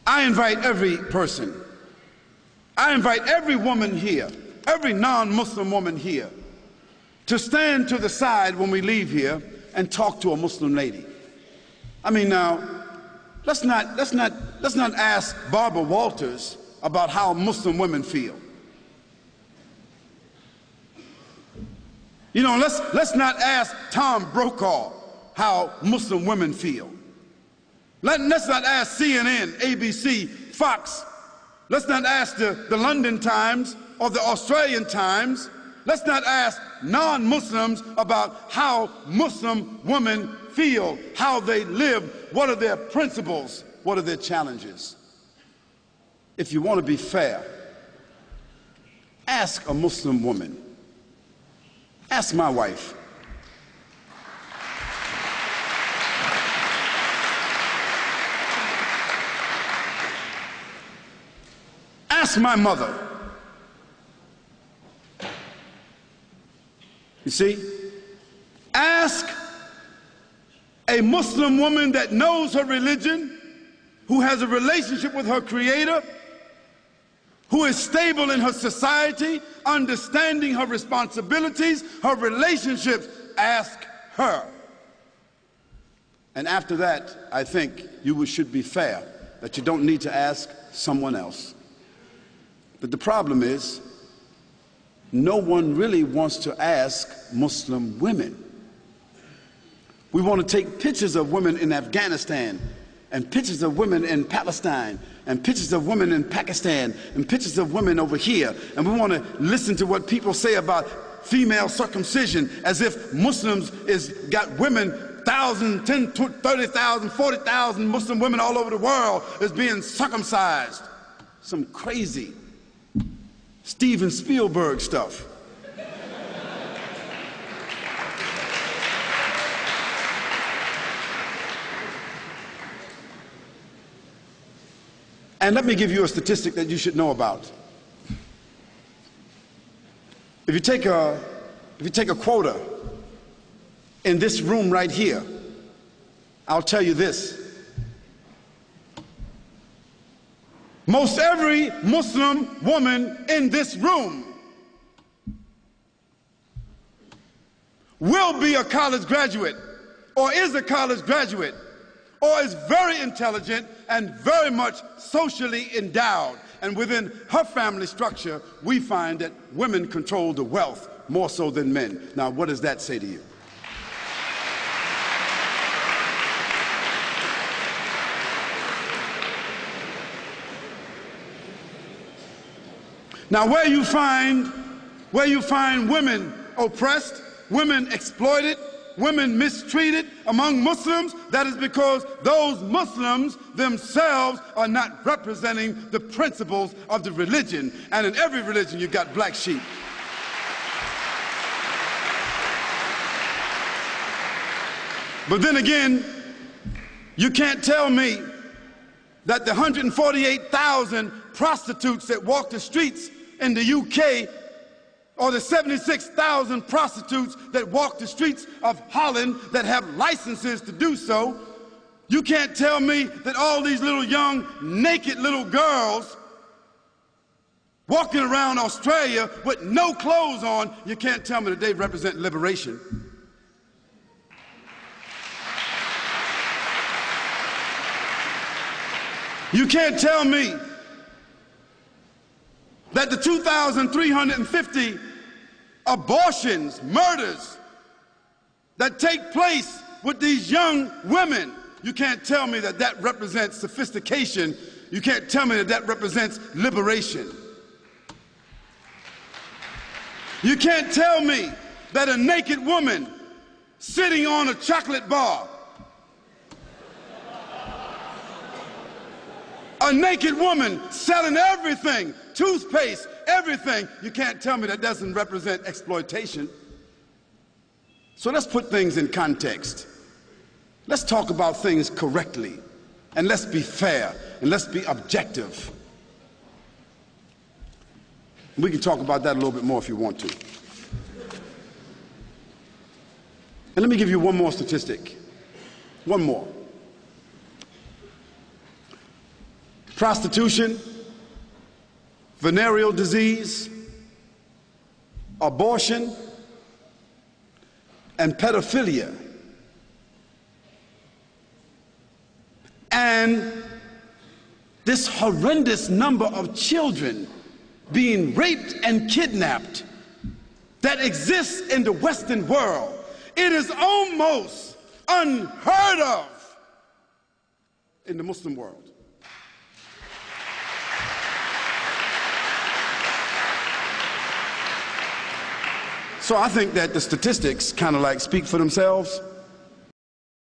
I invite every person, I invite every woman here, every non-Muslim woman here, to stand to the side when we leave here and talk to a Muslim lady. I mean, now, let's not ask Barbara Walters about how Muslim women feel. You know, let's not ask Tom Brokaw how Muslim women feel. Let's not ask CNN, ABC, Fox. Let's not ask the London Times or the Australian Times. Let's not ask non-Muslims about how Muslim women feel, how they live, what are their principles, what are their challenges. If you want to be fair, ask a Muslim woman. Ask my wife. Ask my mother. You see, ask a Muslim woman that knows her religion, who has a relationship with her Creator, who is stable in her society, understanding her responsibilities, her relationships. Ask her. And after that, I think you should be fair, that you don't need to ask someone else. But the problem is, no one really wants to ask Muslim women. We want to take pictures of women in Afghanistan, and pictures of women in Palestine, and pictures of women in Pakistan, and pictures of women over here, and we want to listen to what people say about female circumcision, as if Muslims got women, 1,000, 10, 30,000, 40,000 Muslim women all over the world is being circumcised. Some crazy Steven Spielberg stuff. And let me give you a statistic that you should know about. If you take a quota in this room right here, I'll tell you this. Most every Muslim woman in this room will be a college graduate, or is a college graduate, or is very intelligent and very much socially endowed. And within her family structure, we find that women control the wealth more so than men. Now, what does that say to you? Now, where you find women oppressed, women exploited, women mistreated among Muslims, that is because those Muslims themselves are not representing the principles of the religion. And in every religion, you've got black sheep. But then again, you can't tell me that the 148,000 prostitutes that walk the streets in the UK, or the 76,000 prostitutes that walk the streets of Holland that have licenses to do so, you can't tell me that all these little young naked little girls walking around Australia with no clothes on, you can't tell me that they represent liberation. You can't tell me that the 2,350 abortions, murders that take place with these young women, you can't tell me that that represents sophistication. You can't tell me that that represents liberation. You can't tell me that a naked woman sitting on a chocolate bar, a naked woman selling everything, toothpaste, everything, you can't tell me that doesn't represent exploitation. So let's put things in context. Let's talk about things correctly, and let's be fair, and let's be objective. We can talk about that a little bit more if you want to. And let me give you one more statistic. One more. prostitution, venereal disease, abortion, and pedophilia. And this horrendous number of children being raped and kidnapped that exists in the Western world. It is almost unheard of in the Muslim world. So I think that the statistics kind of like speak for themselves.